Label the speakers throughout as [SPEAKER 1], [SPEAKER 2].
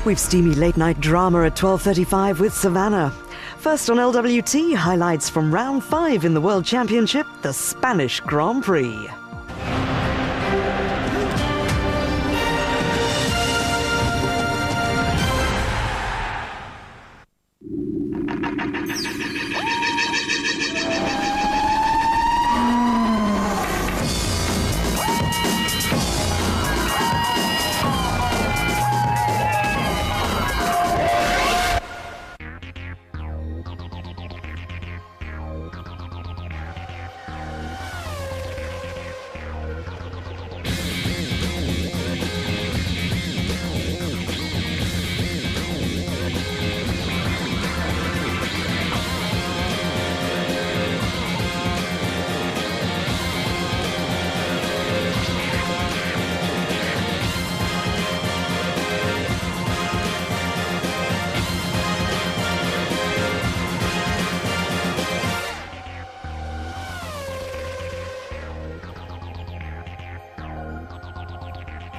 [SPEAKER 1] We've steamy late-night drama at 12:35 with Savannah. First on LWT, highlights from round 5 in the World Championship, the Spanish Grand Prix.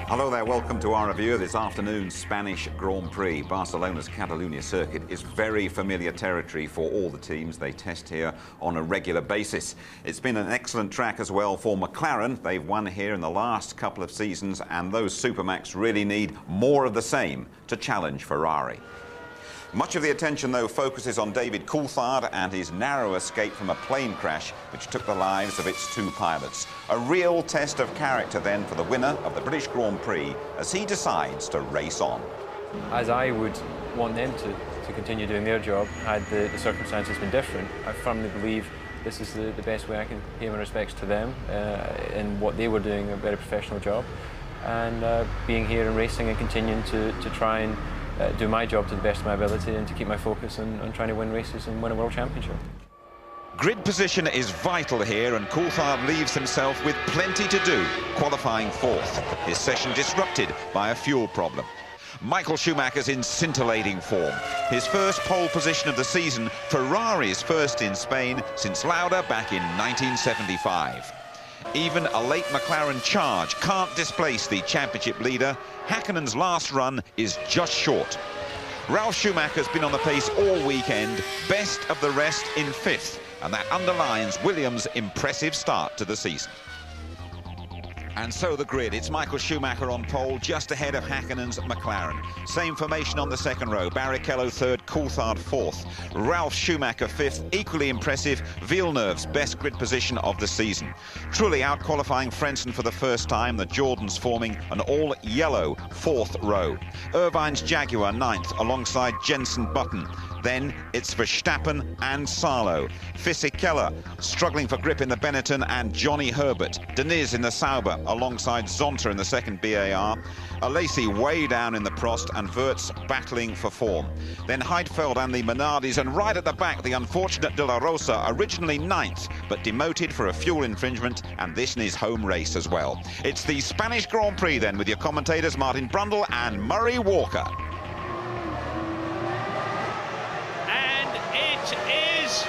[SPEAKER 2] Hello there, welcome to our review of this afternoon's Spanish Grand Prix. Barcelona's Catalunya circuit is very familiar territory for all the teams. They test here on a regular basis. It's been an excellent track as well for McLaren. They've won here in the last couple of seasons, and those Supermacs really need more of the same to challenge Ferrari. Much of the attention, though, focuses on David Coulthard and his narrow escape from a plane crash which took the lives of its 2 pilots. A real test of character, then, for the winner of the British Grand Prix as he decides to race on.
[SPEAKER 3] As I would want them to continue doing their job, had the circumstances been different, I firmly believe this is the best way I can pay my respects to them in what they were doing, a very professional job, and being here and racing and continuing to try and do my job to the best of my ability and to keep my focus on trying to win races and win a world championship.
[SPEAKER 2] Grid position is vital here, and Coulthard leaves himself with plenty to do, qualifying 4th. His session disrupted by a fuel problem. Michael Schumacher's in scintillating form. His first pole position of the season, Ferrari's first in Spain since Lauda back in 1975. Even a late McLaren charge can't displace the championship leader. Häkkinen's last run is just short. Ralf Schumacher's been on the pace all weekend, best of the rest in 5th, and that underlines Williams' impressive start to the season. And so the grid, it's Michael Schumacher on pole, just ahead of Häkkinen's McLaren. Same formation on the second row, Barrichello 3rd, Coulthard 4th. Ralf Schumacher 5th, equally impressive, Villeneuve's best grid position of the season. Truly out-qualifying Frentzen for the first time, the Jordans forming an all-yellow 4th row. Irvine's Jaguar 9th, alongside Jenson Button. Then it's Verstappen and Salo. Fisichella struggling for grip in the Benetton, and Johnny Herbert. Deniz in the Sauber alongside Zonta in the second BAR. Alesi way down in the Prost, and Wirtz battling for form. Then Heidfeld and the Minardis, and right at the back the unfortunate De La Rosa, originally 9th but demoted for a fuel infringement, and this in his home race as well. It's the Spanish Grand Prix then, with your commentators Martin Brundle and Murray Walker.
[SPEAKER 4] Is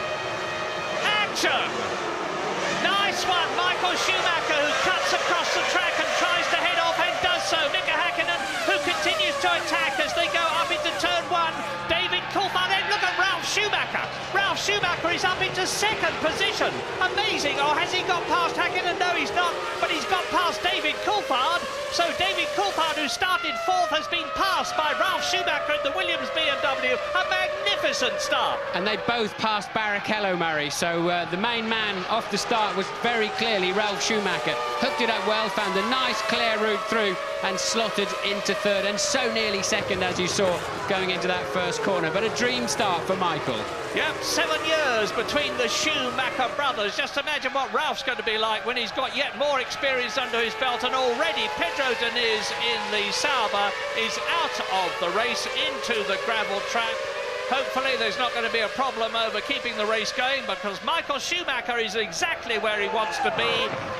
[SPEAKER 4] action! Nice one, Michael Schumacher, who cuts across the track and tries to head off, and does so. Mika Häkkinen, who continues to attack as they go up into turn 1. David Coulthard, then look at Ralf Schumacher. Ralf Schumacher is up into 2nd position. Amazing, or has he got past Häkkinen? No, he's not, but he's got past David Coulthard. So David Coulthard, who started 4th, has been passed by Ralf Schumacher at the Williams BMW. A magnificent start.
[SPEAKER 5] And they both passed Barrichello, Murray. So the main man off the start was very clearly Ralf Schumacher. Hooked it up well, found a nice clear route through, and slotted into 3rd, and so nearly 2nd, as you saw, going into that first corner. But a dream start for Michael.
[SPEAKER 4] Yep, 7 years between the Schumacher brothers. Just imagine what Ralph's going to be like when he's got yet more experience under his belt, and already Pedro Diniz in the Sauber is out of the race into the gravel track. Hopefully there's not going to be a problem over keeping the race going, because Michael Schumacher is exactly where he wants to be.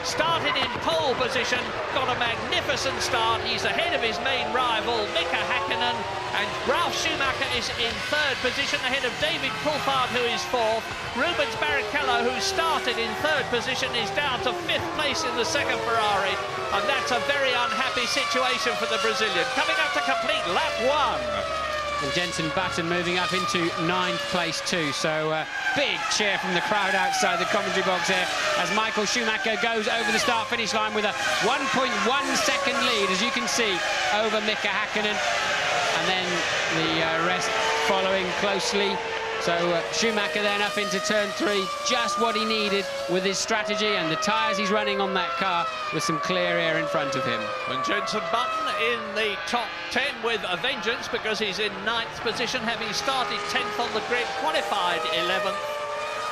[SPEAKER 4] Started in pole position, got a magnificent start. He's ahead of his main rival, Mika Häkkinen, and Ralf Schumacher is in 3rd position, ahead of David Coulthard, who is 4th. Rubens Barrichello, who started in 3rd position, is down to 5th place in the 2nd Ferrari, and that's a very unhappy situation for the Brazilian. Coming up to complete lap 1.
[SPEAKER 5] And Jenson Button moving up into 9th place too. So big cheer from the crowd outside the commentary box here as Michael Schumacher goes over the start-finish line with a 1.1 second lead, as you can see, over Mika Häkkinen. And then the rest following closely. So Schumacher then up into turn 3, just what he needed with his strategy and the tyres he's running on that car with some clear air in front of him.
[SPEAKER 4] And Jenson Button in the top 10 with a vengeance, because he's in 9th position, having started 10th on the grid, qualified 11th.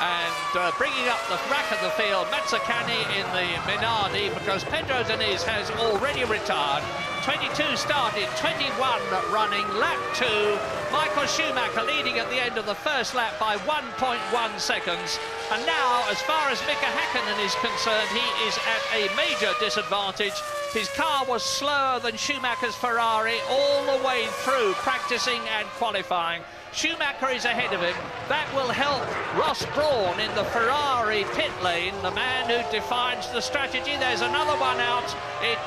[SPEAKER 4] And bringing up the rack of the field, Mazzacani in the Minardi, because Pedro Diniz has already retired. 22 started, 21 running, lap 2. Michael Schumacher leading at the end of the first lap by 1.1 seconds. And now, as far as Mika Häkkinen is concerned, he is at a major disadvantage. His car was slower than Schumacher's Ferrari all the way through practicing and qualifying. Schumacher is ahead of him. That will help Ross Brawn in the Ferrari pit lane, the man who defines the strategy. There's another one out. It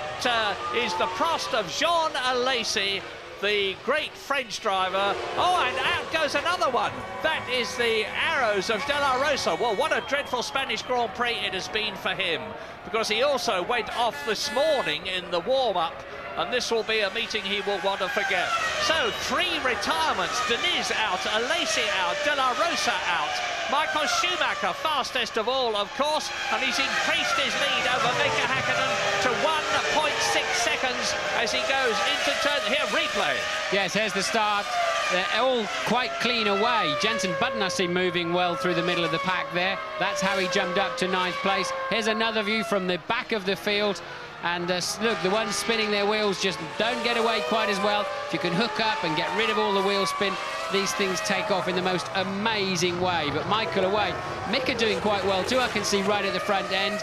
[SPEAKER 4] is the Prost of Jean Alesi, the great French driver. Oh, and out goes another one. That is the Arrows of De La Rosa. Well, what a dreadful Spanish Grand Prix it has been for him, because he also went off this morning in the warm-up, and this will be a meeting he will want to forget. So 3 retirements: Diniz out, Alesi out, De La Rosa out. Michael Schumacher, fastest of all, of course, and he's increased his lead over Mika Häkkinen to 1.6 seconds as he goes into turn. Here, replay.
[SPEAKER 5] Yes, here's the start. They're all quite clean away. Jenson Button, I see, moving well through the middle of the pack there. That's how he jumped up to 9th place. Here's another view from the back of the field. And look, the ones spinning their wheels just don't get away quite as well. If you can hook up and get rid of all the wheel spin, these things take off in the most amazing way. But Michael away. Mika doing quite well too, I can see, right at the front end.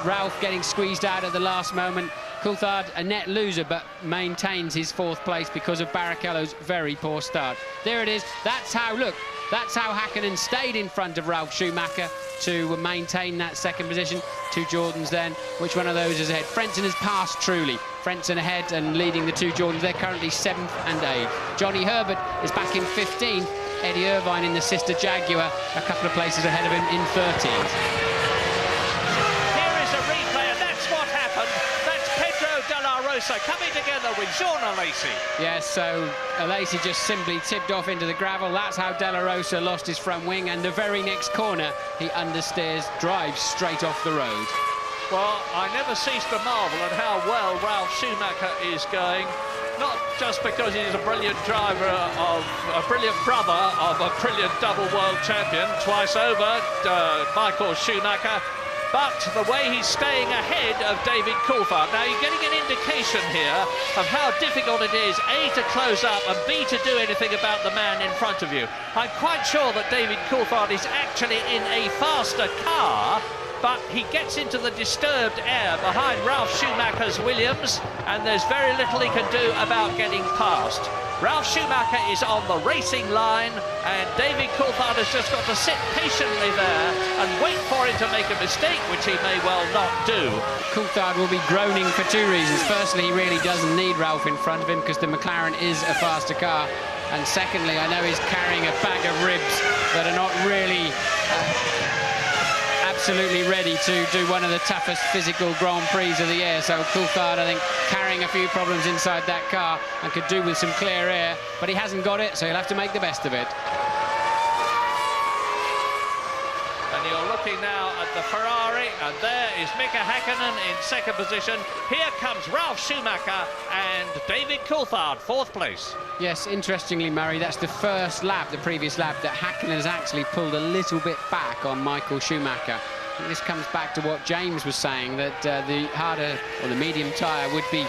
[SPEAKER 5] Ralph getting squeezed out at the last moment. Coulthard, a net loser, but maintains his 4th place because of Barrichello's very poor start. There it is. That's how, look, that's how Häkkinen stayed in front of Ralf Schumacher to maintain that 2nd position. 2 Jordans then. Which one of those is ahead? Frentzen has passed truly. Frentzen ahead and leading the 2 Jordans. They're currently 7th and 8th. Johnny Herbert is back in 15th. Eddie Irvine in the sister Jaguar, a couple of places ahead of him in 13th.
[SPEAKER 4] Coming together with Jean Alesi.
[SPEAKER 5] Yes, so Alesi just simply tipped off into the gravel. That's how De La Rosa lost his front wing, and the very next corner he understeers, drives straight off the road.
[SPEAKER 4] Well, I never cease to marvel at how well Ralf Schumacher is going. Not just because he's a brilliant driver, of a brilliant brother of a brilliant double world champion twice over, Michael Schumacher, but the way he's staying ahead of David Coulthard. Now, you're getting an indication here of how difficult it is, A, to close up, and B, to do anything about the man in front of you. I'm quite sure that David Coulthard is actually in a faster car, but he gets into the disturbed air behind Ralf Schumacher's Williams, and there's very little he can do about getting past. Ralf Schumacher is on the racing line, and David Coulthard has just got to sit patiently there and wait for him to make a mistake, which he may well not do.
[SPEAKER 5] Coulthard will be groaning for 2 reasons. Firstly, he really doesn't need Ralph in front of him because the McLaren is a faster car. And secondly, I know he's carrying a bag of ribs that are not really absolutely ready to do one of the toughest physical Grand Prix of the year. So Coulthard, I think, carrying a few problems inside that car and could do with some clear air, but he hasn't got it, so he'll have to make the best of it.
[SPEAKER 4] And you're looking now at the Ferrari, and there is Mika Häkkinen in 2nd position. Here comes Ralf Schumacher and David Coulthard, 4th place.
[SPEAKER 5] Yes, interestingly, Murray, that's the first lap, the previous lap, that Häkkinen has actually pulled a little bit back on Michael Schumacher. I think this comes back to what James was saying, that the harder or the medium tyre would be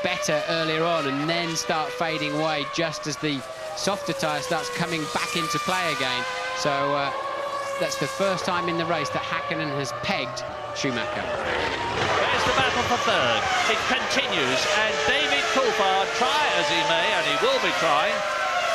[SPEAKER 5] better earlier on and then start fading away just as the softer tyre starts coming back into play again. So that's the first time in the race that Häkkinen has pegged Schumacher.
[SPEAKER 4] There's the battle for 3rd. It continues, and David Coulthard, try as he may, and he will be trying,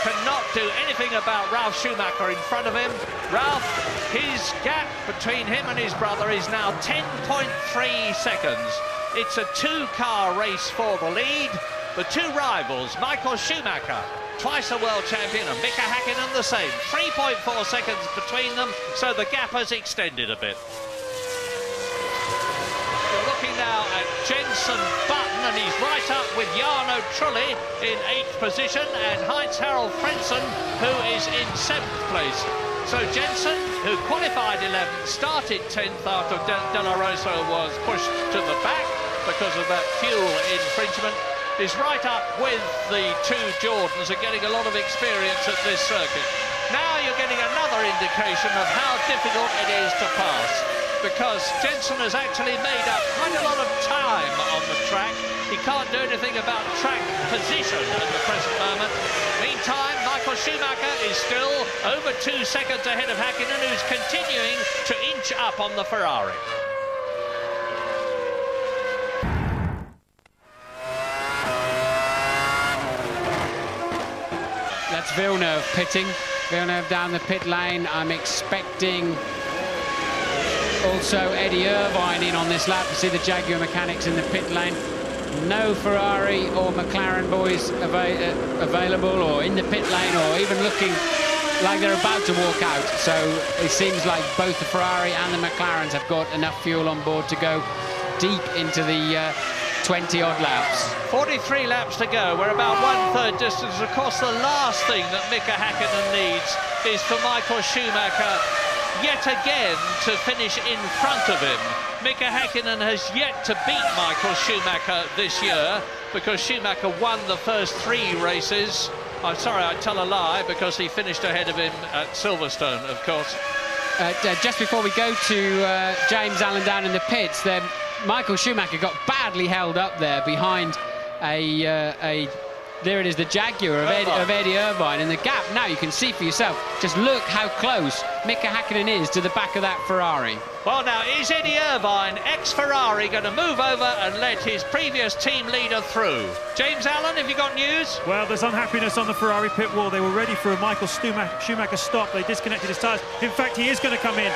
[SPEAKER 4] cannot do anything about Ralf Schumacher in front of him. Ralf, his gap between him and his brother is now 10.3 seconds. It's a 2-car race for the lead. The two rivals, Michael Schumacher, twice a world champion, and Mika Häkkinen the same. 3.4 seconds between them, so the gap has extended a bit. We're looking now at Jenson Button, and he's right up with Jarno Trulli in 8th position, and Heinz-Harald Frentzen, who is in 7th place. So Jenson, who qualified 11th, started 10th after De La Rosa was pushed to the back because of that fuel infringement, is right up with the two Jordans and getting a lot of experience at this circuit. Now you're getting another indication of how difficult it is to pass, because Jenson has actually made up quite a lot of time on the track. He can't do anything about track position at the present moment. Meantime, Michael Schumacher is still over 2 seconds ahead of Häkkinen, who's continuing to inch up on the Ferrari.
[SPEAKER 5] That's Villeneuve pitting. Villeneuve down the pit lane. I'm expecting also Eddie Irvine in on this lap to see the Jaguar mechanics in the pit lane. No Ferrari or McLaren boys available or in the pit lane, or even looking like they're about to walk out. So it seems like both the Ferrari and the McLarens have got enough fuel on board to go deep into the 20-odd laps. 43 laps to go. We're about 1/3 distance. Of course, the last thing that Mika Häkkinen needs is for Michael Schumacher yet again to finish in front of him. Mika Häkkinen has yet to beat Michael Schumacher this year, because Schumacher won the first 3 races. I'm sorry, I tell a lie, because he finished ahead of him at Silverstone, of course. Just before we go to James Allen down in the pits, then Michael Schumacher got badly held up there behind there it is, the Jaguar of Eddie Irvine, and the gap now you can see for yourself. Just look how close Mika Häkkinen is to the back of that Ferrari.
[SPEAKER 4] Well, now, is Eddie Irvine, ex-Ferrari, going to move over and let his previous team leader through? James Allen, have you got news?
[SPEAKER 6] Well, there's unhappiness on the Ferrari pit wall. They were ready for a Michael Schumacher stop. They disconnected his tyres. In fact, he is going to come in.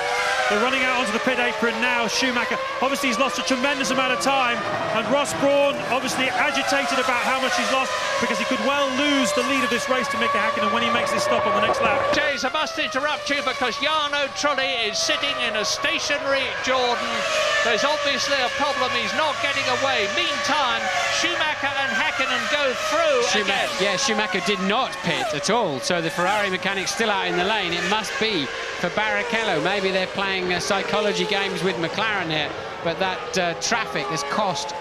[SPEAKER 6] They're running out onto the pit apron now. Schumacher, obviously, he's lost a tremendous amount of time. And Ross Brawn, obviously agitated about how much he's lost, because he could well lose the lead of this race to Mika Häkkinen when he makes this stop on the next lap.
[SPEAKER 4] James, I must interrupt you, because Jarno Trulli is sitting in a stationary Jordan. There's obviously a problem. He's not getting away. Meantime, Schumacher and Häkkinen go through again.
[SPEAKER 5] Yeah, Schumacher did not pit at all, so the Ferrari mechanic's still out in the lane. It must be for Barrichello. Maybe they're playing psychology games with McLaren here, but that traffic has cost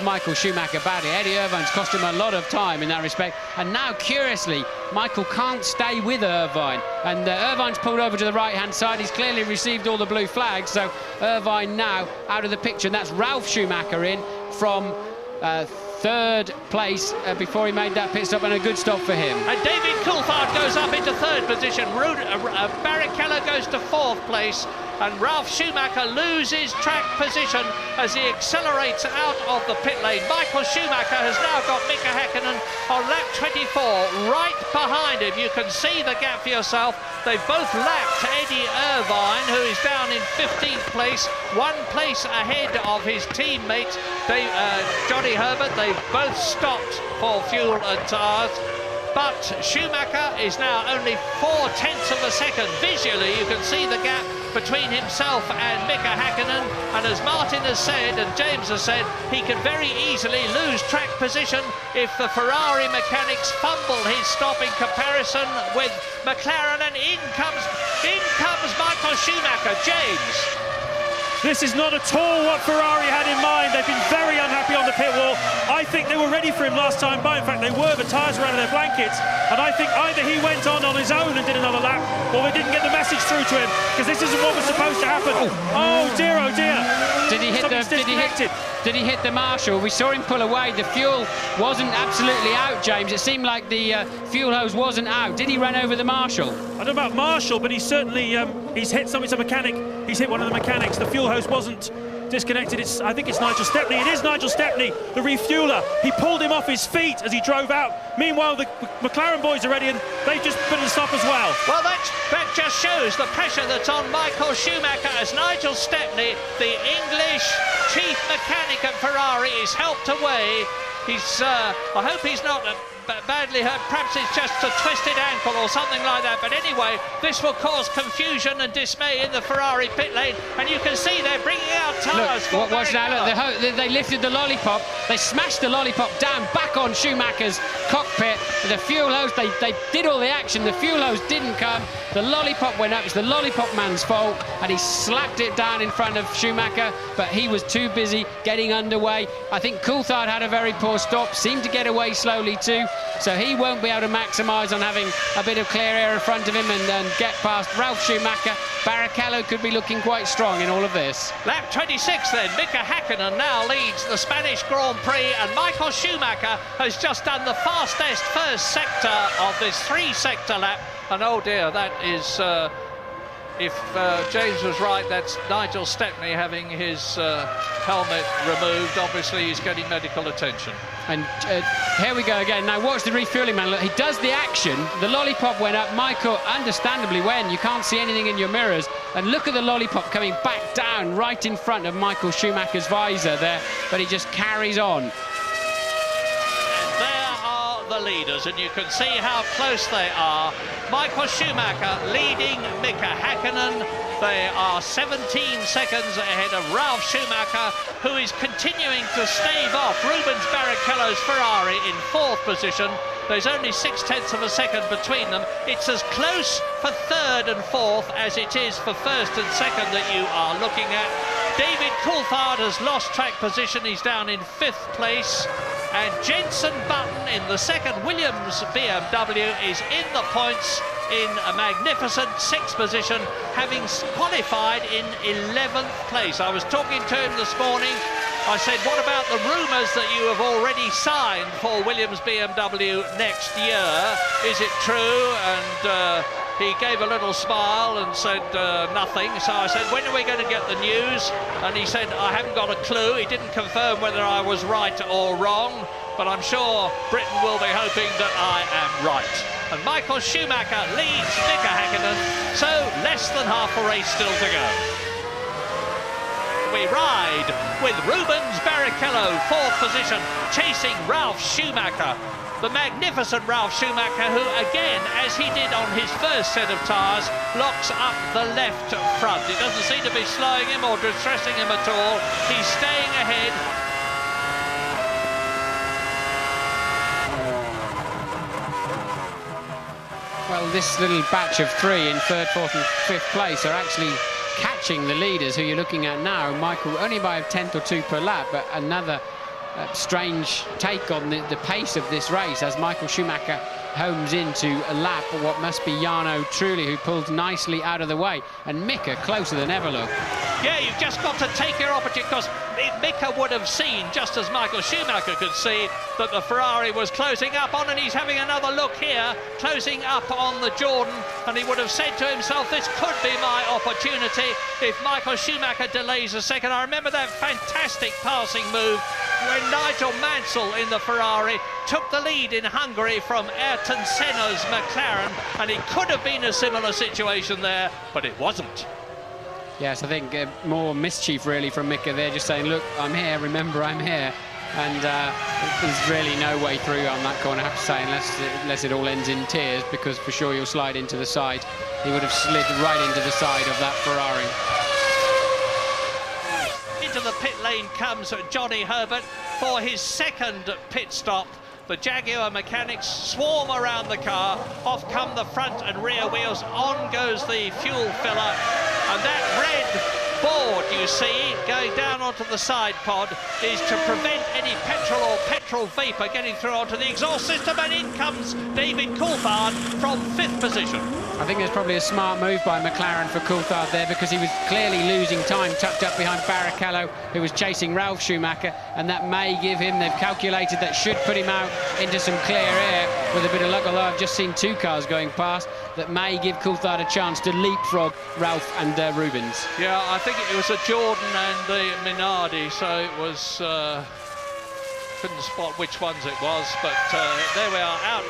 [SPEAKER 5] Michael Schumacher badly. Eddie Irvine's cost him a lot of time in that respect. And now, curiously, Michael can't stay with Irvine. And Irvine's pulled over to the right-hand side. He's clearly received all the blue flags. So Irvine now out of the picture. And that's Ralf Schumacher in from 3rd place before he made that pit stop, and a good stop for him.
[SPEAKER 4] And David Coulthard goes up into 3rd position. Barrichello goes to 4th place. And Ralf Schumacher loses track position as he accelerates out of the pit lane. Michael Schumacher has now got Mika Häkkinen on lap 24 right behind him. You can see the gap for yourself. They've both lapped Eddie Irvine, who is down in 15th place, 1 place ahead of his teammate Johnny Herbert. They've both stopped for fuel and tyres. But Schumacher is now only 0.4 of a second. Visually, you can see the gap between himself and Mika Häkkinen. And as Martin has said, and James has said, he can very easily lose track position if the Ferrari mechanics fumble his stop in comparison with McLaren. And in comes Michael Schumacher. James.
[SPEAKER 6] This is not at all what Ferrari had in mind. They've been very unhappy on the pit wall. I think they were ready for him last time by. In fact, they were. The tyres were out of their blankets. And I think either he went on his own and did another lap, or they didn't get the message through to him, because this isn't what was supposed to happen. Oh dear, oh dear.
[SPEAKER 5] Did he hit the marshal? We saw him pull away. The fuel wasn't absolutely out, James. It seemed like the fuel hose wasn't out. Did he run over the marshal?
[SPEAKER 6] I don't know about Marshall, but he's certainly he's hit something. It's a mechanic. He's hit one of the mechanics. The fuel hose wasn't disconnected. I think it's Nigel Stepney. It is Nigel Stepney, the refueler. He pulled him off his feet as he drove out. Meanwhile, the McLaren boys are ready, and they've just put a stop as well.
[SPEAKER 4] Well, that just shows the pressure that's on Michael Schumacher, as Nigel Stepney, the English chief mechanic at Ferrari, is helped away I hope he's not badly hurt. Perhaps it's just a twisted ankle or something like that. But anyway, this will cause confusion and dismay in the Ferrari pit lane. And you can see they're bringing out tyres.
[SPEAKER 5] Look, watch now. Look, they lifted the lollipop. They smashed the lollipop down back on Schumacher's cockpit. The fuel hose, they did all the action. The fuel hose didn't come. The lollipop went up. It's the lollipop man's fault. And he slapped it down in front of Schumacher. But he was too busy getting underway. I think Coulthard had a very poor stop. Seemed to get away slowly too. So he won't be able to maximise on having a bit of clear air in front of him and get past Ralf Schumacher. Barrichello could be looking quite strong in all of this.
[SPEAKER 4] Lap 26 then. Mika Häkkinen now leads the Spanish Grand Prix, and Michael Schumacher has just done the fastest first sector of this three-sector lap. And oh dear, that is... if James was right, that's Nigel Stepney having his helmet removed. Obviously, he's getting medical attention.
[SPEAKER 5] And here we go again. Now watch the refueling man. Look, he does the action. The lollipop went up. Michael understandably went. You can't see anything in your mirrors. And look at the lollipop coming back down right in front of Michael Schumacher's visor there. But he just carries on.
[SPEAKER 4] The leaders, and you can see how close they are. Michael Schumacher leading Mika Häkkinen. They are 17 seconds ahead of Ralf Schumacher, who is continuing to stave off Rubens Barrichello's Ferrari in 4th position. There's only 0.6 of a second between them. It's as close for 3rd and 4th as it is for 1st and 2nd that you are looking at. David Coulthard has lost track position. He's down in 5th place. And Jenson Button in the 2nd Williams BMW is in the points in a magnificent 6th position, having qualified in 11th place. I was talking to him this morning. I said, what about the rumours that you have already signed for Williams BMW next year? Is it true? And he gave a little smile and said nothing. So I said, when are we going to get the news? And he said, I haven't got a clue. He didn't confirm whether I was right or wrong, but I'm sure Britain will be hoping that I am right. And Michael Schumacher leads Mika Häkkinen, so less than half a race still to go. We ride with Rubens Barrichello, 4th position, chasing Ralf Schumacher. The magnificent Ralf Schumacher, who again, as he did on his first set of tyres, locks up the left front. It doesn't seem to be slowing him or distressing him at all. He's staying ahead.
[SPEAKER 5] Well, this little batch of 3 in 3rd, 4th and 5th place are actually catching the leaders who you're looking at now. Michael only by a 10th or 2 per lap, but another strange take on the pace of this race as Michael Schumacher homes into a lap of what must be Jarno Trulli, who pulls nicely out of the way, and Mika closer than ever. Look.
[SPEAKER 4] Yeah, you've just got to take your opportunity, because Mika would have seen, just as Michael Schumacher could see, that the Ferrari was closing up on, and he's having another look here, closing up on the Jordan, and he would have said to himself, this could be my opportunity if Michael Schumacher delays a second. I remember that fantastic passing move when Nigel Mansell in the Ferrari took the lead in Hungary from Ayrton Senna's McLaren, and it could have been a similar situation there, but it wasn't.
[SPEAKER 5] Yes, I think more mischief really from Mika there, just saying, look, I'm here, remember I'm here. And there's really no way through on that corner, I have to say, unless it all ends in tears, because for sure you'll slide into the side. He would have slid right into the side of that Ferrari.
[SPEAKER 4] Into the pit lane comes Johnny Herbert for his 2nd pit stop. The Jaguar mechanics swarm around the car. Off come the front and rear wheels. On goes the fuel filler. And that red board you see going down onto the side pod is to prevent any petrol or petrol vapour getting through onto the exhaust system. And in comes David Coulthard from 5th position.
[SPEAKER 5] I think there's probably a smart move by McLaren for Coulthard there, because he was clearly losing time tucked up behind Barrichello, who was chasing Ralf Schumacher, and that may give him, they've calculated that should put him out into some clear air with a bit of luck, although I've just seen 2 cars going past, that may give Coulthard a chance to leapfrog Ralf and Rubens.
[SPEAKER 4] Yeah, I think it was a Jordan and the Minardi, so it was... couldn't spot which ones it was, but there we are, out,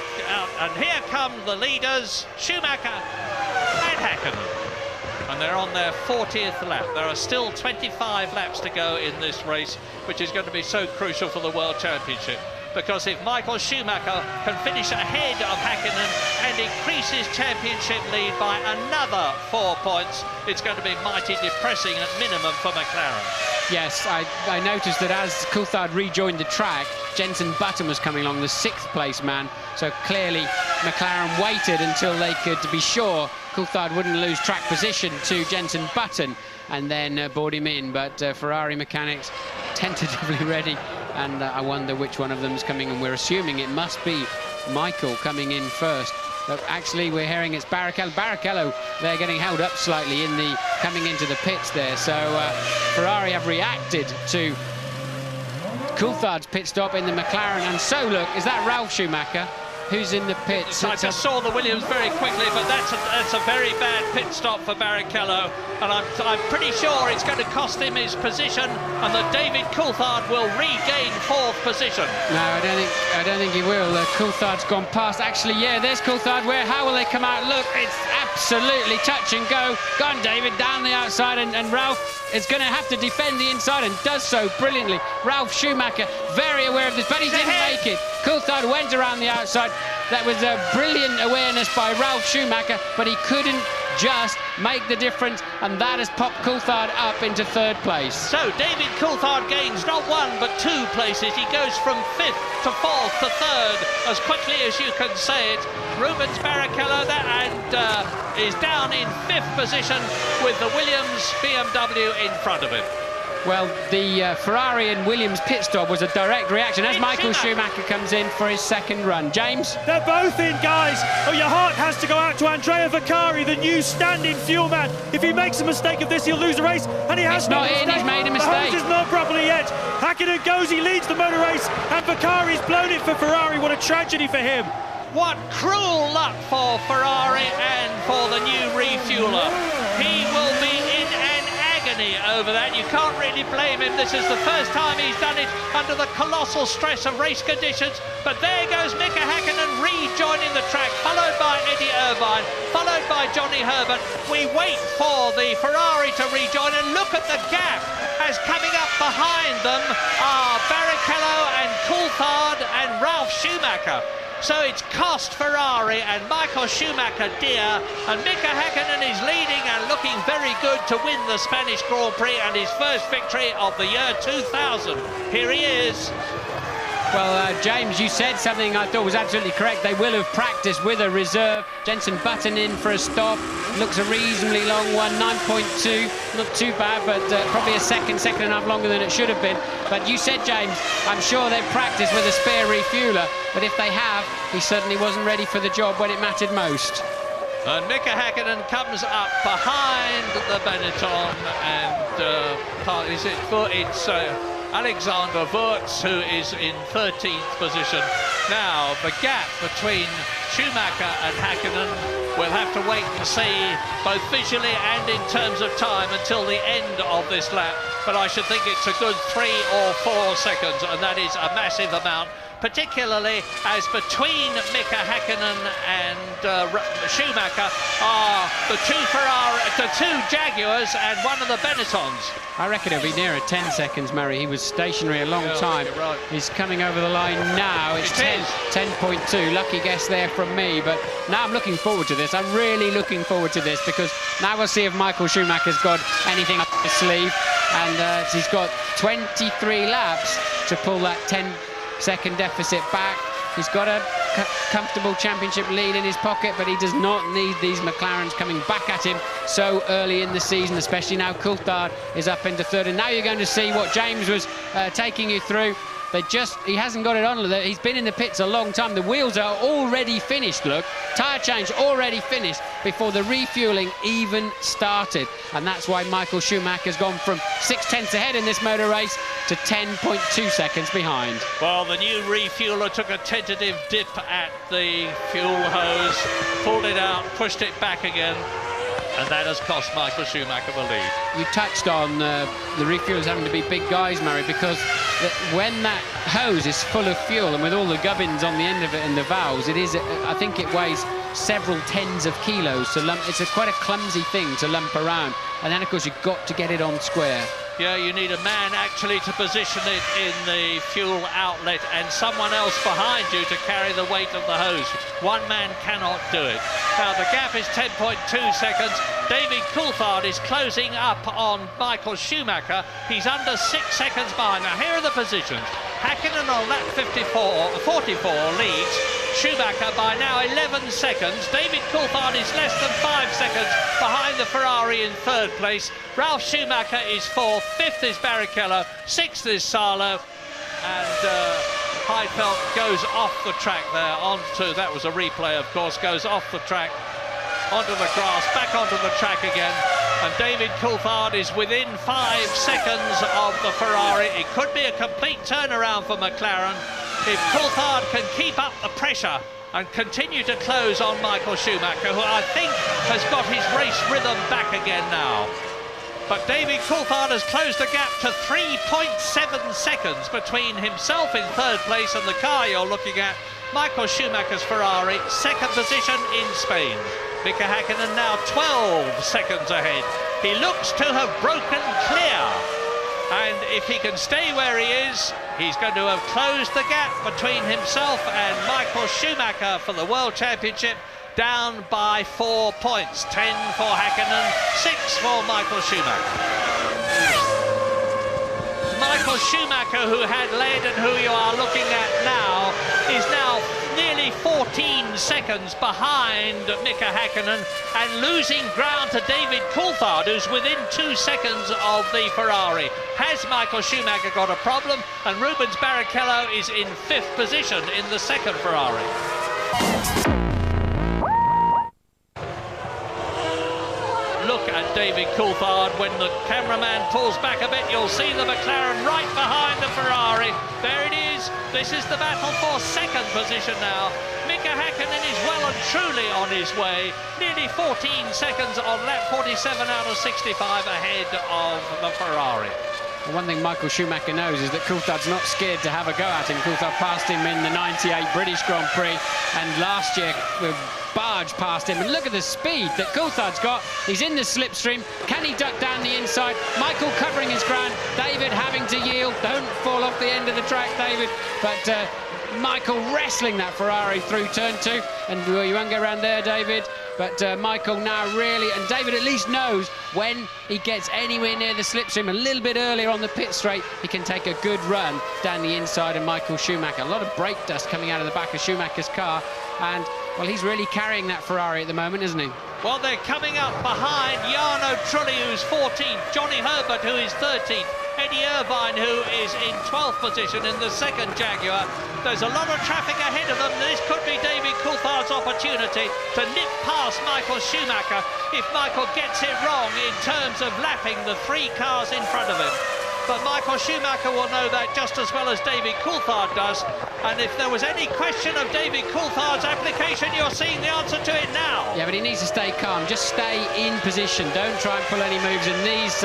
[SPEAKER 4] and here come the leaders, Schumacher and Häkkinen, and they're on their 40th lap. There are still 25 laps to go in this race, which is going to be so crucial for the World Championship. because if Michael Schumacher can finish ahead of Häkkinen and increase his championship lead by another 4 points, it's going to be mighty depressing at minimum for McLaren.
[SPEAKER 5] Yes, I noticed that as Coulthard rejoined the track, Jenson Button was coming along, the 6th place man, so clearly McLaren waited until they could be sure Coulthard wouldn't lose track position to Jenson Button and then board him in. But Ferrari mechanics tentatively ready, and I wonder which one of them is coming, and we're assuming it must be Michael coming in first. But actually we're hearing it's Barrichello. Barrichello, they're getting held up slightly in the coming into the pits there. So Ferrari have reacted to Coulthard's pit stop in the McLaren, and so look, is that Ralf Schumacher who's in the pits?
[SPEAKER 4] I just saw the Williams very quickly, but that's a very bad pit stop for Barrichello, and I'm pretty sure it's going to cost him his position, and that David Coulthard will regain 4th position.
[SPEAKER 5] No, I don't think he will. Coulthard's gone past. Actually, yeah, there's Coulthard. How will they come out? Look, it's absolutely touch and go. Gone, David, down the outside, and Ralf is going to have to defend the inside and does so brilliantly. Ralf Schumacher, very aware of this, but he didn't make it. Coulthard went around the outside. That was a brilliant awareness by Ralf Schumacher, but he couldn't just make the difference, and that has popped Coulthard up into 3rd place.
[SPEAKER 4] So David Coulthard gains not 1 but 2 places. He goes from 5th to 4th to 3rd as quickly as you can say it. Rubens Barrichello is down in 5th position with the Williams BMW in front of him.
[SPEAKER 5] Well, the Ferrari and Williams pit stop was a direct reaction as Michael Schumacher comes in for his 2nd run. James?
[SPEAKER 6] They're both in, guys. Oh, your heart has to go out to Andrea Vaccari, the new stand-in fuel man. If he makes a mistake of this, he'll lose the race, and he has
[SPEAKER 5] not in. He's made a mistake.
[SPEAKER 6] The hose is not properly yet. Häkkinen goes, he leads the motor race, and Vaccari's blown it for Ferrari. What a tragedy for him.
[SPEAKER 4] What cruel luck for Ferrari and for the new refueler. He will be in an agony over that. You can't really blame him. This is the first time he's done it under the colossal stress of race conditions. But there goes Mika Häkkinen rejoining the track, followed by Eddie Irvine, followed by Johnny Herbert. We wait for the Ferrari to rejoin, and look at the gap as coming up behind them are Barrichello and Coulthard and Ralf Schumacher. So it's cost Ferrari and Michael Schumacher dear, and Mika Häkkinen is leading and looking very good to win the Spanish Grand Prix and his first victory of the year 2000. Here he is.
[SPEAKER 5] Well, James, you said something I thought was absolutely correct. They will have practiced with a reserve. Jenson Button in for a stop. Looks a reasonably long one, 9.2. Not too bad, but probably a second and a half longer than it should have been. But you said, James, I'm sure they've practiced with a spare refueler. But if they have, he certainly wasn't ready for the job when it mattered most.
[SPEAKER 4] And Mika Häkkinen comes up behind the Benetton, and it's Alexander Wurz, who is in 13th position. Now, the gap between Schumacher and Häkkinen, we'll have to wait and see, both visually and in terms of time, until the end of this lap. But I should think it's a good 3 or 4 seconds, and that is a massive amount, particularly as between Mika Häkkinen and Schumacher are the two Jaguars and one of the Benettons.
[SPEAKER 5] I reckon it'll be nearer 10 seconds, Murray. He was stationary a long time.
[SPEAKER 4] Right.
[SPEAKER 5] He's coming over the line now. It's 10.2. Lucky guess there from me. But now I'm looking forward to this. I'm really looking forward to this, because now we'll see if Michael Schumacher's got anything up his sleeve. And he's got 23 laps to pull that 10-second deficit back. He's got a comfortable championship lead in his pocket, but he does not need these McLarens coming back at him so early in the season, especially now Coulthard is up into 3rd. And now you're going to see what James was taking you through. He hasn't got it on. He's been in the pits a long time. The wheels are already finished, look. Tyre change already finished before the refueling even started. And that's why Michael Schumacher's gone from 6/10 ahead in this motor race to 10.2 seconds behind.
[SPEAKER 4] Well, the new refueler took a tentative dip at the fuel hose, pulled it out, pushed it back again, and that has cost Michael Schumacher the lead. You
[SPEAKER 5] touched on the refuelers having to be big guys, Murray, because when that hose is full of fuel and with all the gubbins on the end of it and the valves, I think it weighs several tens of kilos to lump. It's quite a clumsy thing to lump around, and then of course you've got to get it on square.
[SPEAKER 4] Yeah, you need a man actually to position it in the fuel outlet and someone else behind you to carry the weight of the hose. One man cannot do it. Now, the gap is 10.2 seconds. David Coulthard is closing up on Michael Schumacher. He's under 6 seconds behind. Now, here are the positions. Häkkinen on lap 44 leads. Schumacher by now 11 seconds. David Coulthard is less than 5 seconds behind the Ferrari in third place. Ralf Schumacher is fourth. Fifth is Barrichello. Sixth is Salo. And Heidfeld goes off the track there onto, that was a replay of course, goes off the track onto the grass, back onto the track again. And David Coulthard is within 5 seconds of the Ferrari. It could be a complete turnaround for McLaren if Coulthard can keep up the pressure and continue to close on Michael Schumacher, who I think has got his race rhythm back again now. But David Coulthard has closed the gap to 3.7 seconds between himself in third place and the car you're looking at, Michael Schumacher's Ferrari, second position in Spain. Mika Häkkinen now 12 seconds ahead. He looks to have broken clear. And if he can stay where he is, he's going to have closed the gap between himself and Michael Schumacher for the World Championship, down by 4 points. 10 for Häkkinen, 6 for Michael Schumacher. Michael Schumacher, who had led and who you are looking at now, is now nearly 14 seconds behind Mika Häkkinen and losing ground to David Coulthard, who's within 2 seconds of the Ferrari. Has Michael Schumacher got a problem? And Rubens Barrichello is in 5th position in the second Ferrari. Look at David Coulthard. When the cameraman pulls back a bit, you'll see the McLaren right behind the Ferrari. There it is. This is the battle for second position now. Mika Häkkinen is well and truly on his way. Nearly 14 seconds on lap 47 out of 65 ahead of the Ferrari.
[SPEAKER 5] Well, one thing Michael Schumacher knows is that Coulthard's not scared to have a go at him. Coulthard passed him in the 98 British Grand Prix, and last year barged past him. And look at the speed that Coulthard's got. He's in the slipstream. Can he duck down the inside? Michael covering his ground. David having to yield. Don't fall off the end of the track, David. But Michael wrestling that Ferrari through turn 2. And well, you won't go around there, David. But Michael now really, and David at least knows when he gets anywhere near the slipstream a little bit earlier on the pit straight, he can take a good run down the inside of Michael Schumacher. A lot of brake dust coming out of the back of Schumacher's car, and well, he's really carrying that Ferrari at the moment, isn't he?
[SPEAKER 4] Well, they're coming up behind Jarno Trulli, who's 14th, Johnny Herbert, who is 13th, Eddie Irvine, who is in 12th position in the second Jaguar. There's a lot of traffic ahead of them. This could be David Coulthard's opportunity to nip past Michael Schumacher if Michael gets it wrong in terms of lapping the 3 cars in front of him. But Michael Schumacher will know that just as well as David Coulthard does. And if there was any question of David Coulthard's application, you're seeing the answer to it now.
[SPEAKER 5] Yeah, but he needs to stay calm. Just stay in position. Don't try and pull any moves in these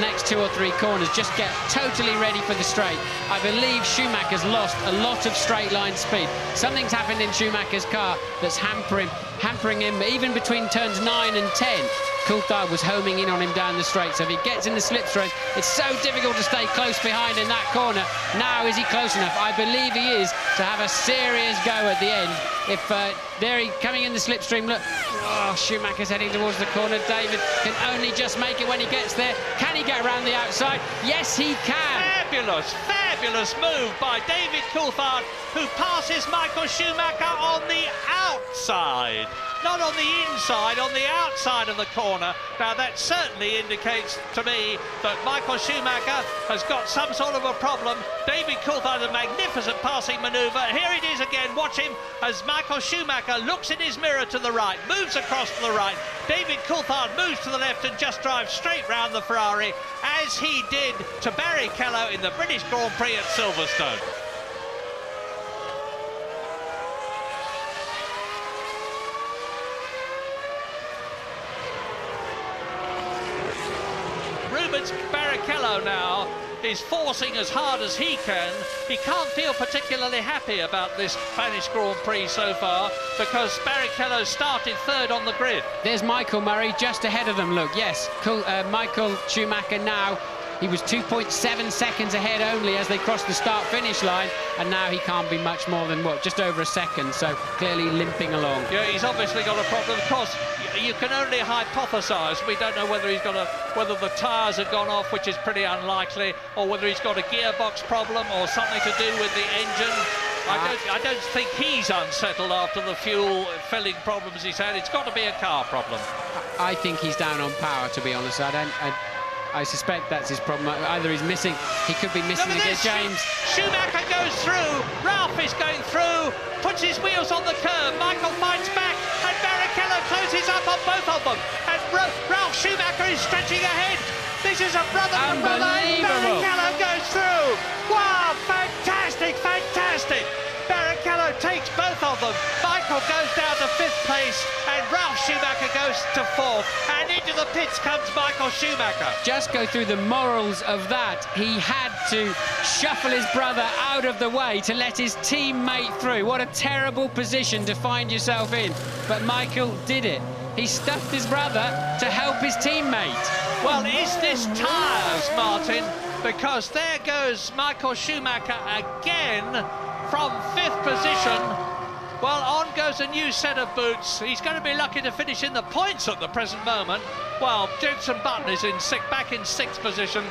[SPEAKER 5] next 2 or 3 corners. Just get totally ready for the straight. I believe Schumacher's lost a lot of straight line speed. Something's happened in Schumacher's car that's hampering him even between turns 9 and 10. Coulthard was homing in on him down the straight, so if he gets in the slipstream, it's so difficult to stay close behind in that corner. Now, is he close enough? I believe he is, to have a serious go at the end. If there he coming in the slipstream, look, oh, Schumacher's heading towards the corner. David can only just make it when he gets there. Can he get around the outside? Yes, he can.
[SPEAKER 4] Fabulous move by David Coulthard, who passes Michael Schumacher on the outside. Not on the inside, on the outside of the corner. Now that certainly indicates to me that Michael Schumacher has got some sort of a problem. David Coulthard, a magnificent passing manoeuvre. Here it is again. Watch him as Michael Schumacher looks in his mirror to the right, moves across to the right. David Coulthard moves to the left and just drives straight round the Ferrari, as he did to Barrichello in the British Grand Prix at Silverstone. Rubens Barrichello now is forcing as hard as he can. He can't feel particularly happy about this Spanish Grand Prix so far because Barrichello started 3rd on the grid.
[SPEAKER 5] There's Michael Murray just ahead of them, look, yes. Michael Schumacher now He was 2.7 seconds ahead only as they crossed the start-finish line, and now he can't be much more than, what, just over a second, so clearly limping along.
[SPEAKER 4] Yeah, he's obviously got a problem. Of course, you can only hypothesise. We don't know whether whether the tyres have gone off, which is pretty unlikely, or whether he's got a gearbox problem or something to do with the engine. I don't think he's unsettled after the fuel filling problems he's had. It's got to be a car problem.
[SPEAKER 5] I think he's down on power, to be honest. I suspect that's his problem. Either he's missing, he could be missing again, James.
[SPEAKER 4] Schumacher goes through, Ralph is going through, puts his wheels on the curb, Michael fights back, and Barrichello closes up on both of them. And Ralph Schumacher is stretching ahead. This is a brother to brother, and Barrichello goes through. Wow, fantastic, fantastic. Barrichello takes both of them. Michael goes down to 5th place, and Ralph Schumacher goes to 4th. And into the pits comes Michael Schumacher.
[SPEAKER 5] Just go through the morals of that. He had to shuffle his brother out of the way to let his teammate through. What a terrible position to find yourself in. But Michael did it. He stuffed his brother to help his teammate.
[SPEAKER 4] Well, is this tyres, Martin? Because there goes Michael Schumacher again from 5th position. Well, on goes a new set of boots. He's going to be lucky to finish in the points at the present moment. Well, Jenson Button is back in 6th position.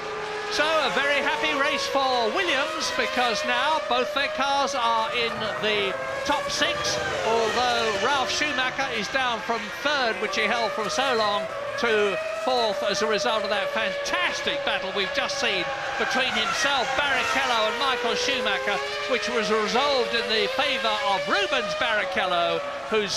[SPEAKER 4] So a very happy race for Williams, because now both their cars are in the top 6, although Ralph Schumacher is down from 3rd, which he held for so long, to 4th as a result of that fantastic battle we've just seen between himself, Barrichello, and Michael Schumacher, which was resolved in the favour of Rubens Barrichello, who's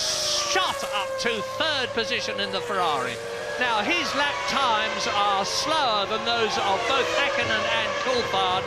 [SPEAKER 4] shot up to 3rd position in the Ferrari. Now, his lap times are slower than those of both Hakkinen and Coulthard,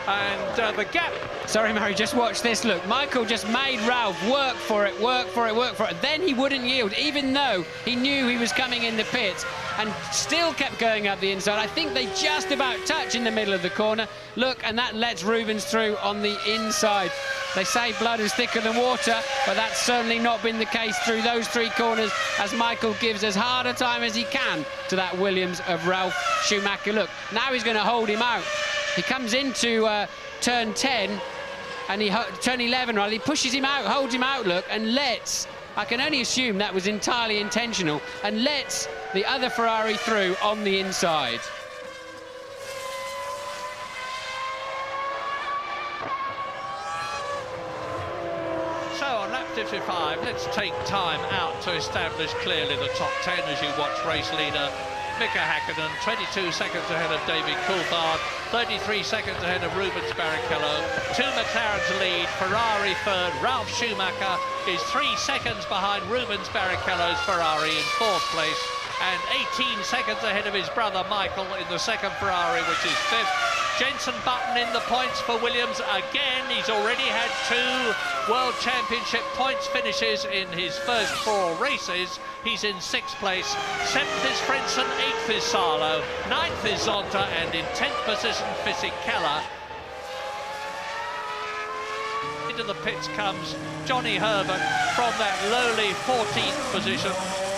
[SPEAKER 4] and the gap...
[SPEAKER 5] Sorry, Murray, just watch this. Look, Michael just made Ralph work for it, work for it, work for it. Then he wouldn't yield, even though he knew he was coming in the pits, and still kept going up the inside. I think they just about touch in the middle of the corner. Look, and that lets Rubens through on the inside. They say blood is thicker than water, but that's certainly not been the case through those 3 corners, as Michael gives as hard a time as he can to that Williams of Ralph Schumacher. Look, now he's going to hold him out. He comes into turn 10, and turn 11, rather. He pushes him out, holds him out, look, and lets, I can only assume that was entirely intentional, and lets the other Ferrari through on the inside.
[SPEAKER 4] So on lap 55, let's take time out to establish clearly the top 10 as you watch race leader Mika Hakkinen, 22 seconds ahead of David Coulthard, 33 seconds ahead of Rubens Barrichello, 2 McLarens lead, Ferrari 3rd, Ralph Schumacher is 3 seconds behind Rubens Barrichello's Ferrari in 4th place, and 18 seconds ahead of his brother Michael in the 2nd Ferrari, which is 5th. Jenson Button in the points for Williams again. He's already had 2 World Championship points finishes in his first 4 races. He's in 6th place. 7th is Frentzen, 8th is Salo, 9th is Zonta, and in 10th position Fisichella. Into the pits comes Johnny Herbert from that lowly 14th position,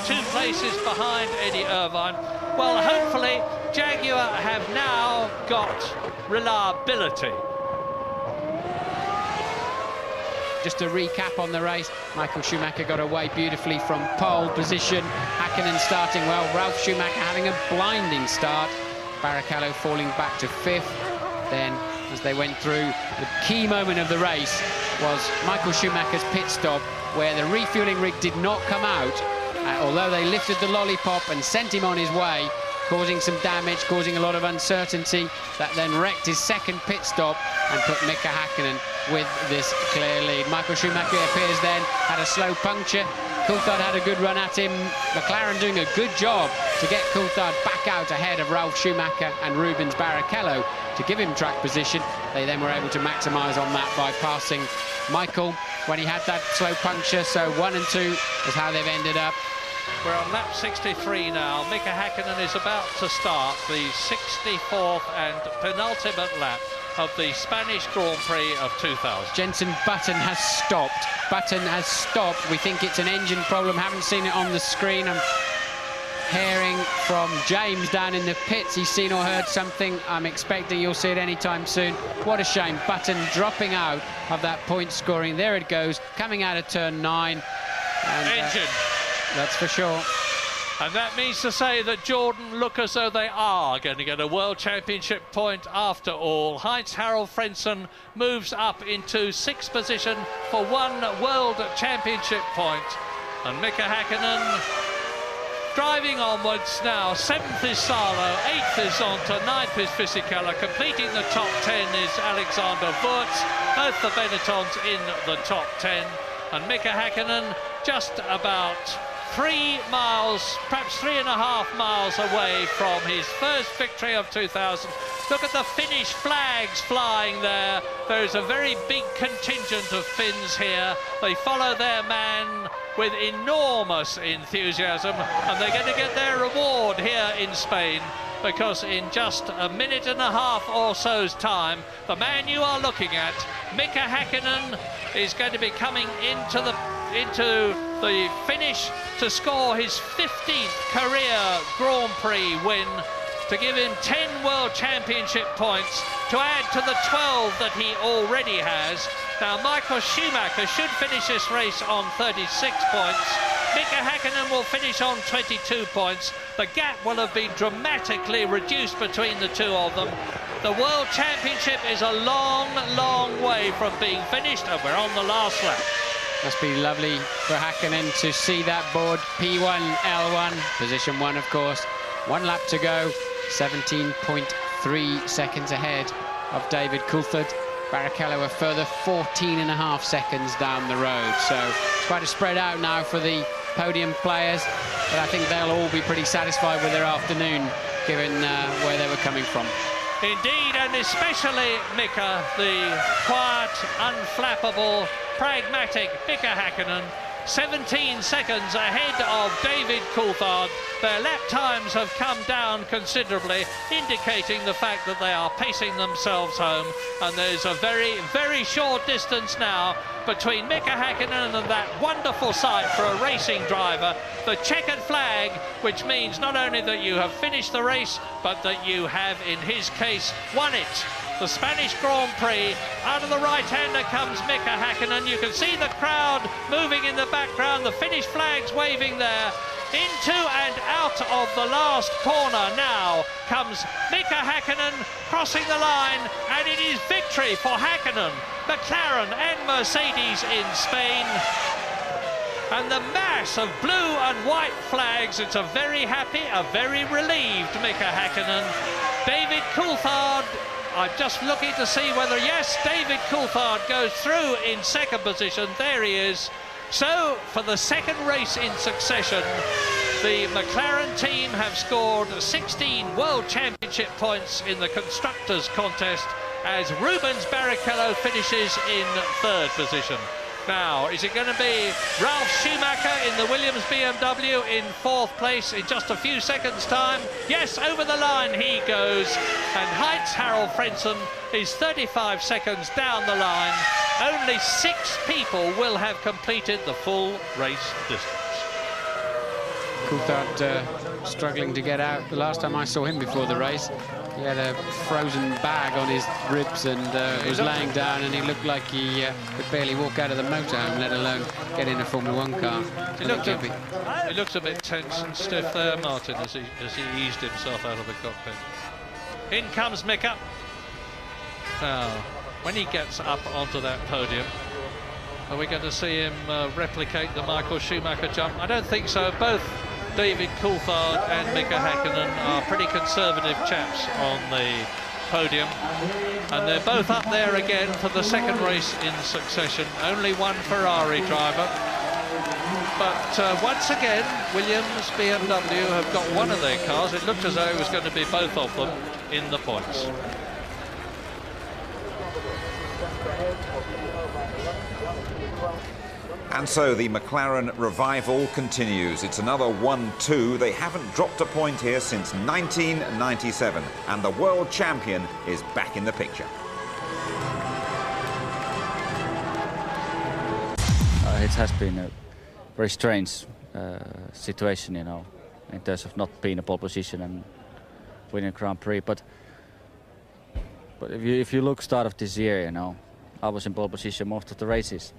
[SPEAKER 4] 2 places behind Eddie Irvine. Well, hopefully Jaguar have now got reliability.
[SPEAKER 5] Just to recap on the race, Michael Schumacher got away beautifully from pole position. Hakkinen starting well, Ralph Schumacher having a blinding start. Barrichello falling back to 5th. Then, as they went through, the key moment of the race was Michael Schumacher's pit stop, where the refueling rig did not come out, although they lifted the lollipop and sent him on his way, causing some damage, causing a lot of uncertainty. That then wrecked his 2nd pit stop and put Mika Hakkinen with this clear lead. Michael Schumacher appears then, had a slow puncture. Coulthard had a good run at him. McLaren doing a good job to get Coulthard back out ahead of Ralph Schumacher and Rubens Barrichello to give him track position. They then were able to maximise on that by passing Michael when he had that slow puncture. So 1 and 2 is how they've ended up.
[SPEAKER 4] We're on lap 63 now. Mika Hakkinen is about to start the 64th and penultimate lap of the Spanish Grand Prix of 2000.
[SPEAKER 5] Jenson Button has stopped. Button has stopped. We think it's an engine problem. Haven't seen it on the screen. hearing from James down in the pits. He's seen or heard something. I'm expecting you'll see it anytime soon. What a shame. Button dropping out of that point scoring. There it goes, coming out of turn 9. And,
[SPEAKER 4] Engine.
[SPEAKER 5] That's for sure.
[SPEAKER 4] And that means to say that Jordan look as though they are going to get a World Championship point after all. Heinz-Harald Frentzen moves up into 6th position for 1 World Championship point. And Mika Häkkinen driving onwards now. 7th is Salo, 8th is Zonta, 9th is Fisichella. Completing the top 10 is Alexander Wurz. Both the Benettons in the top 10. And Mika Häkkinen just about 3 miles, perhaps 3.5 miles away from his first victory of 2000. Look at the Finnish flags flying there. There's a very big contingent of Finns here. They follow their man with enormous enthusiasm, and they're going to get their reward here in Spain, because in just a minute and a half or so's time, the man you are looking at, Mika Häkkinen, is going to be coming into the finish to score his 15th career Grand Prix win, to give him 10 World Championship points, to add to the 12 that he already has. Now, Michael Schumacher should finish this race on 36 points. Mika Häkkinen will finish on 22 points. The gap will have been dramatically reduced between the two of them. The World Championship is a long, long way from being finished, and we're on the last lap.
[SPEAKER 5] Must be lovely for Häkkinen to see that board. P1, L1, position 1, of course. 1 lap to go, 17.3 seconds ahead of David Coulthard. Barrichello a further 14.5 seconds down the road. So it's quite a spread out now for the podium players, but I think they'll all be pretty satisfied with their afternoon, given where they were coming from.
[SPEAKER 4] Indeed, and especially Mika, the quiet, unflappable, pragmatic Mika Häkkinen, 17 seconds ahead of David Coulthard. Their lap times have come down considerably, indicating the fact that they are pacing themselves home, and there's a very, very short distance now between Mika Häkkinen and that wonderful sight for a racing driver, the checkered flag, which means not only that you have finished the race, but that you have, in his case, won it. The Spanish Grand Prix. Out of the right-hander comes Mika Häkkinen. You can see the crowd moving in the background, the Finnish flags waving there. Into and out of the last corner now comes Mika Häkkinen, crossing the line, and it is victory for Häkkinen, McLaren and Mercedes in Spain. And the mass of blue and white flags, it's a very happy, a very relieved Mika Häkkinen. David Coulthard, I'm just looking to see whether, yes, David Coulthard goes through in 2nd position. There he is. So, for the 2nd race in succession, the McLaren team have scored 16 World Championship points in the Constructors' contest, as Rubens Barrichello finishes in 3rd position. Now, is it going to be Ralf Schumacher in the Williams BMW in 4th place in just a few seconds' time? Yes, over the line he goes. And Heinz-Harald Frentzen is 35 seconds down the line. Only 6 people will have completed the full race distance.
[SPEAKER 5] Coulthard struggling to get out. The last time I saw him before the race, he had a frozen bag on his ribs and he was laying down, and he looked like he could barely walk out of the motorhome, let alone get in a Formula 1 car.
[SPEAKER 4] He looks a bit tense and stiff there, Martin, as he eased himself out of the cockpit. In comes Mika. Now, when he gets up onto that podium, are we going to see him replicate the Michael Schumacher jump? I don't think so. Both David Coulthard and Mika Häkkinen are pretty conservative chaps on the podium, and they're both up there again for the 2nd race in succession. Only one Ferrari driver, but once again Williams BMW have got one of their cars. It looked as though it was going to be both of them in the points.
[SPEAKER 2] And so the McLaren revival continues. It's another 1-2. They haven't dropped a point here since 1997, and the world champion is back in the picture.
[SPEAKER 7] It has been a very strange situation, you know. in terms of not being a pole position and winning a Grand Prix. But if you look start of this year, you know, I was in pole position most of the races,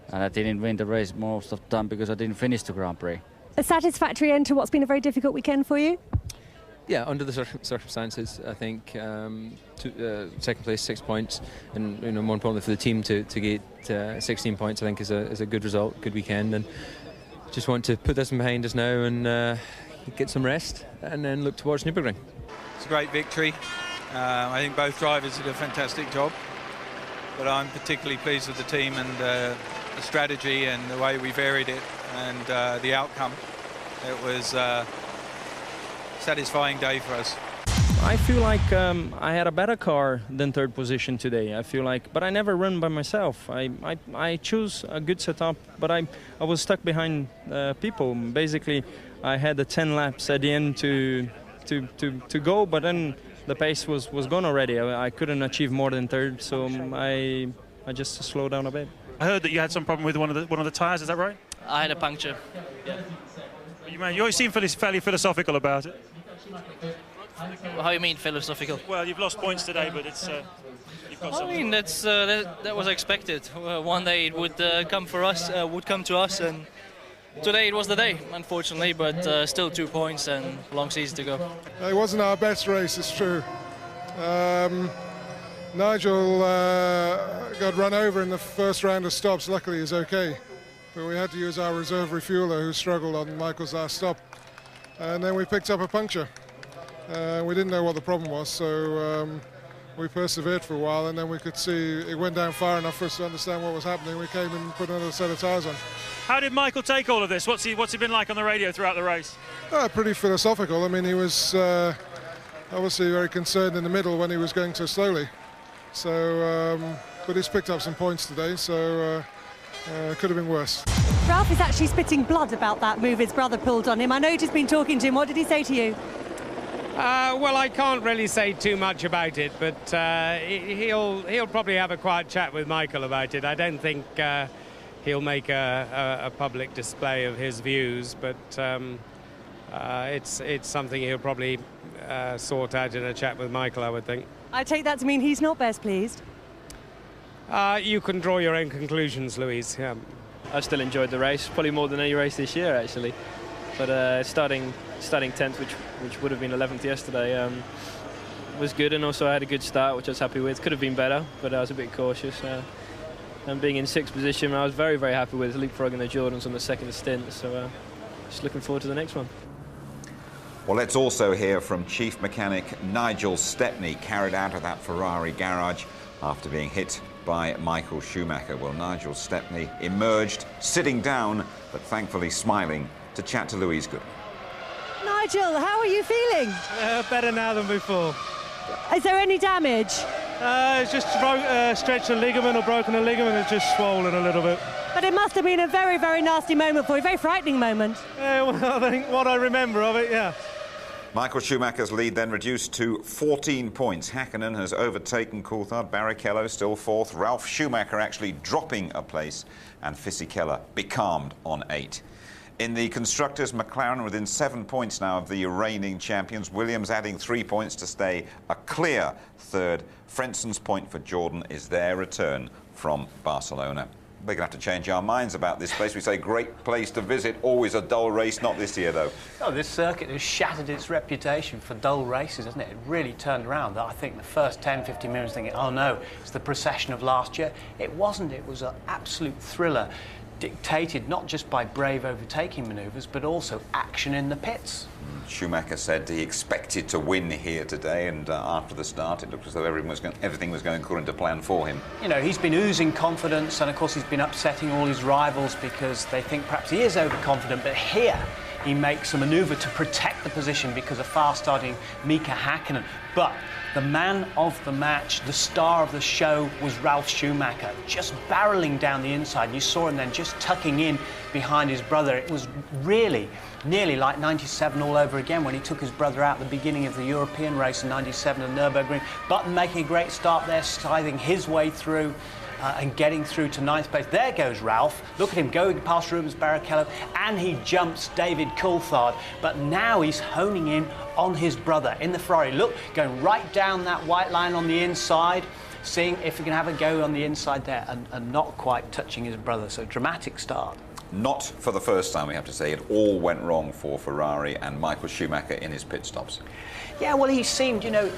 [SPEAKER 7] and I didn't win the race most of the time because I didn't finish the Grand Prix.
[SPEAKER 8] A satisfactory end to what's been a very difficult weekend for you?
[SPEAKER 3] Yeah, under the circumstances, I think second place, 6 points, and more importantly for the team to get 16 points, I think is a good result, good weekend, and just want to put this behind us now and get some rest, and then look towards Nürburgring.
[SPEAKER 9] It's a great victory. I think both drivers did a fantastic job, but I'm particularly pleased with the team and the strategy and the way we varied it and the outcome. It was satisfying day for us.
[SPEAKER 10] I feel like I had a better car than third position today. I feel like, but I never run by myself. I choose a good setup, but I was stuck behind people. Basically, I had the 10 laps at the end to go, but then the pace was gone already. I couldn't achieve more than third, so I just slowed down a bit.
[SPEAKER 6] I heard that you had some problem with one of the tyres. Is that right?
[SPEAKER 11] I had a puncture.
[SPEAKER 6] Yeah. You always seem fairly philosophical about it.
[SPEAKER 11] How do you mean philosophical?
[SPEAKER 6] Well, you've lost points today, but it's you've got something.
[SPEAKER 11] I mean, that was expected. One day it would come for us, would come to us, and today it was the day, unfortunately. But still 2 points and a long season to go.
[SPEAKER 12] It wasn't our best race, it's true. Nigel got run over in the first round of stops. Luckily, he's okay. But we had to use our reserve refueler, who struggled on Michael's last stop, and then we picked up a puncture. We didn't know what the problem was, so we persevered for a while, and then we could see it went down far enough for us to understand what was happening. We came and put another set of tyres on.
[SPEAKER 6] How did Michael take all of this? What's he been like on the radio throughout the race?
[SPEAKER 12] Pretty philosophical. I mean, he was obviously very concerned in the middle when he was going so slowly. So, but he's picked up some points today, so could have been worse.
[SPEAKER 8] Ralph is actually spitting blood about that move his brother pulled on him. I know you've just been talking to him. What did he say to you?
[SPEAKER 5] Well, I can't really say too much about it, but he'll probably have a quiet chat with Michael about it. I don't think he'll make a public display of his views, but it's something he'll probably sort out in a chat with Michael, I would think.
[SPEAKER 8] I take that to mean he's not best pleased.
[SPEAKER 5] You can draw your own conclusions, Louise. Yeah.
[SPEAKER 3] I still enjoyed the race, probably more than any race this year, actually. But starting 10th, which would have been 11th yesterday, was good, and also I had a good start, which I was happy with. Could have been better, but I was a bit cautious. And being in 6th position, I was very, very happy with leapfrogging the Jordans on the second stint. So just looking forward to the next one.
[SPEAKER 2] Well, let's also hear from Chief Mechanic Nigel Stepney, carried out of that Ferrari garage after being hit by Michael Schumacher. Well, Nigel Stepney emerged sitting down, but thankfully smiling, to chat to Louise Good.
[SPEAKER 8] Nigel, how are you feeling?
[SPEAKER 13] Better now than before.
[SPEAKER 8] Is there any damage?
[SPEAKER 13] It's just stretched a ligament or broken a ligament. It's just swollen a little bit.
[SPEAKER 8] But it must have been a very, very nasty moment for you, a very frightening moment.
[SPEAKER 13] Well, I think what I remember of it, yeah.
[SPEAKER 2] Michael Schumacher's lead then reduced to 14 points. Hakkinen has overtaken Coulthard. Barrichello still fourth. Ralf Schumacher actually dropping a place, and Fisichella becalmed on 8. In the constructors, McLaren within 7 points now of the reigning champions. Williams adding 3 points to stay a clear third. Frenson's point for Jordan is their return from Barcelona. We're going to have to change our minds about this place. We say great place to visit, always a dull race. Not this year, though.
[SPEAKER 14] Oh, this circuit has shattered its reputation for dull races, hasn't it? It really turned around. I think the first 10, 15 minutes thinking, oh no, it's the procession of last year. It wasn't. It was an absolute thriller, dictated not just by brave overtaking manoeuvres, but also action in the pits.
[SPEAKER 2] Schumacher said he expected to win here today, and after the start it looked as though everything was going according to plan for him.
[SPEAKER 14] You know, he's been oozing confidence, and of course he's been upsetting all his rivals because they think perhaps he is overconfident, but here he makes a manoeuvre to protect the position because of fast-starting Mika Hakkinen. But the man of the match, the star of the show, was Ralf Schumacher, just barreling down the inside. And you saw him then just tucking in behind his brother. It was really nearly like 97 all over again when he took his brother out at the beginning of the European race in 97 at Nürburgring. Button making a great start there, scything his way through. and getting through to 9th place. There goes Ralph. Look at him going past Rubens Barrichello, and he jumps David Coulthard. But now he's honing in on his brother in the Ferrari. Look, going right down that white line on the inside, seeing if he can have a go on the inside there, and not quite touching his brother. So dramatic start.
[SPEAKER 2] Not for the first time, we have to say. It all went wrong for Ferrari and Michael Schumacher in his pit stops.
[SPEAKER 14] Yeah, well, he seemed, you know,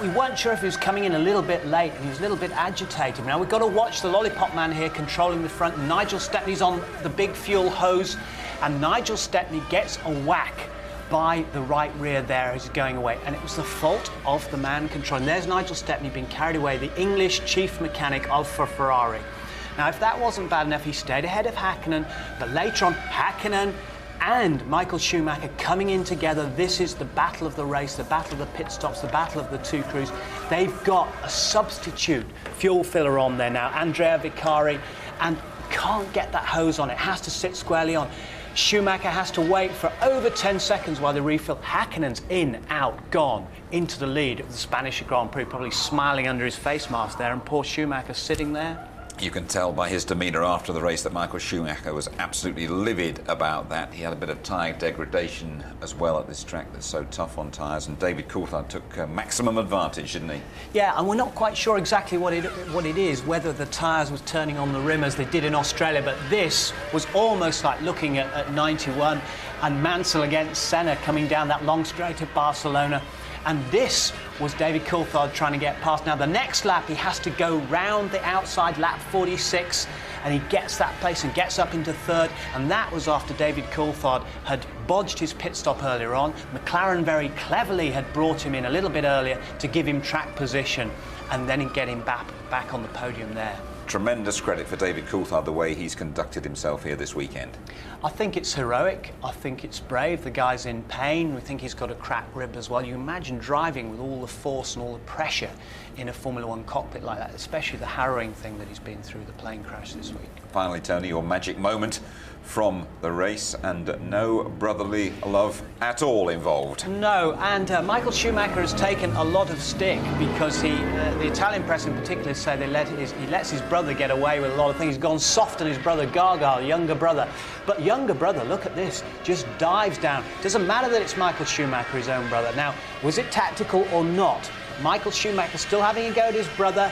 [SPEAKER 14] we weren't sure if he was coming in a little bit late, and he was a little bit agitated. Now, we've got to watch the lollipop man here controlling the front. Nigel Stepney's on the big fuel hose, and Nigel Stepney gets a whack by the right rear there as he's going away, and it was the fault of the man controlling. There's Nigel Stepney being carried away, the English chief mechanic of Ferrari. Now, if that wasn't bad enough, he stayed ahead of Häkkinen, but later on, Häkkinen and Michael Schumacher coming in together. This is the battle of the race, the battle of the pit stops, the battle of the two crews. They've got a substitute fuel filler on there now, Andrea Vicari, and can't get that hose on. It has to sit squarely on. Schumacher has to wait for over 10 seconds while they refill. Häkkinen's in, out, gone, into the lead of the Spanish Grand Prix, probably smiling under his face mask there, and poor Schumacher sitting there.
[SPEAKER 2] You can tell by his demeanour after the race that Michael Schumacher was absolutely livid about that. He had a bit of tyre degradation as well at this track that's so tough on tyres, and David Coulthard took maximum advantage, didn't he?
[SPEAKER 14] Yeah, and we're not quite sure exactly what it is, whether the tyres was turning on the rim as they did in Australia, but this was almost like looking at 91, and Mansell against Senna coming down that long straight at Barcelona. And this was David Coulthard trying to get past. Now, the next lap, he has to go round the outside, lap 46, and he gets that place and gets up into third. And that was after David Coulthard had bodged his pit stop earlier on. McLaren very cleverly had brought him in a little bit earlier to give him track position and then get him back on the podium there.
[SPEAKER 2] Tremendous credit for David Coulthard, the way he's conducted himself here this weekend.
[SPEAKER 14] I think it's heroic. I think it's brave. The guy's in pain. We think he's got a cracked rib as well. You imagine driving with all the force and all the pressure in a Formula One cockpit like that, especially the harrowing thing that he's been through, the plane crash this week.
[SPEAKER 2] Finally, Tony, your magic moment from the race, and no brotherly love at all involved.
[SPEAKER 14] No, and Michael Schumacher has taken a lot of stick because the Italian press in particular say he lets his brother get away with a lot of things. He's gone soft on his brother Gargale, younger brother. But younger brother, look at this, just dives down. Doesn't matter that it's Michael Schumacher, his own brother. Now, was it tactical or not? Michael Schumacher still having a go at his brother.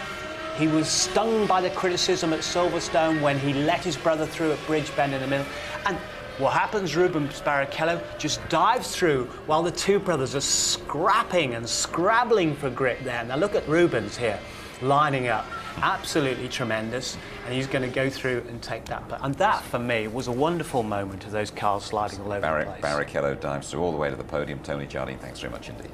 [SPEAKER 14] He was stung by the criticism at Silverstone when he let his brother through at Bridgebend in the middle. And what happens, Rubens Barrichello just dives through while the two brothers are scrapping and scrabbling for grip there. Now look at Rubens here, lining up. Absolutely tremendous. And he's going to go through and take that. And that, for me, was a wonderful moment of those cars sliding all over the place.
[SPEAKER 2] Barrichello dives through all the way to the podium. Tony Jardine, thanks very much indeed.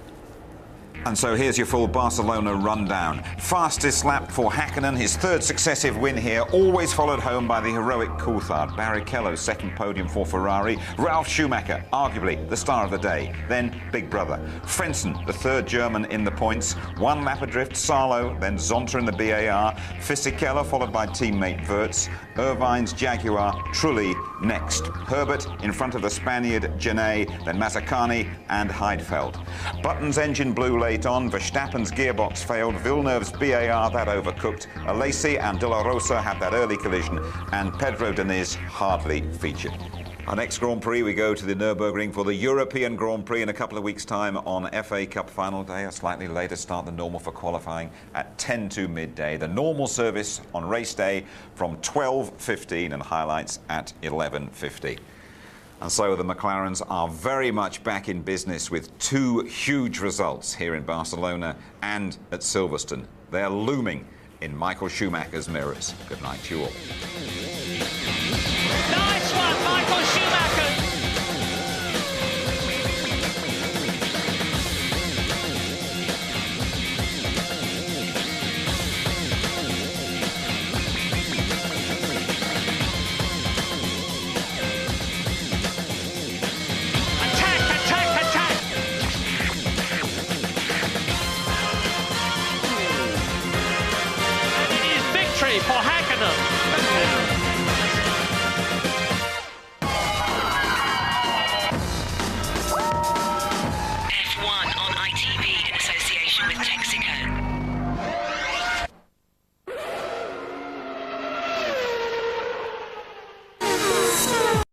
[SPEAKER 2] And so here's your full Barcelona rundown. Fastest lap for Häkkinen, his third successive win here, always followed home by the heroic Coulthard. Barrichello's second podium for Ferrari. Ralf Schumacher, arguably the star of the day. Then Big Brother. Frentzen, the third German in the points. One lap adrift, Salo, then Zonta in the BAR. Fisichella followed by teammate Wirtz. Irvine's Jaguar, Trulli next. Herbert in front of the Spaniard Genet, then Mazzacani and Heidfeld. Button's engine blew late on, Verstappen's gearbox failed, Villeneuve's BAR, that overcooked. Alesi and De La Rosa had that early collision, and Pedro Diniz hardly featured. Our next Grand Prix, we go to the Nürburgring for the European Grand Prix in a couple of weeks' time on FA Cup final day, a slightly later start than normal for qualifying at 10 to midday. The normal service on race day from 12:15 and highlights at 11:50. And so the McLarens are very much back in business with two huge results here in Barcelona and at Silverstone. They're looming in Michael Schumacher's mirrors. Good night to you all.
[SPEAKER 4] Nice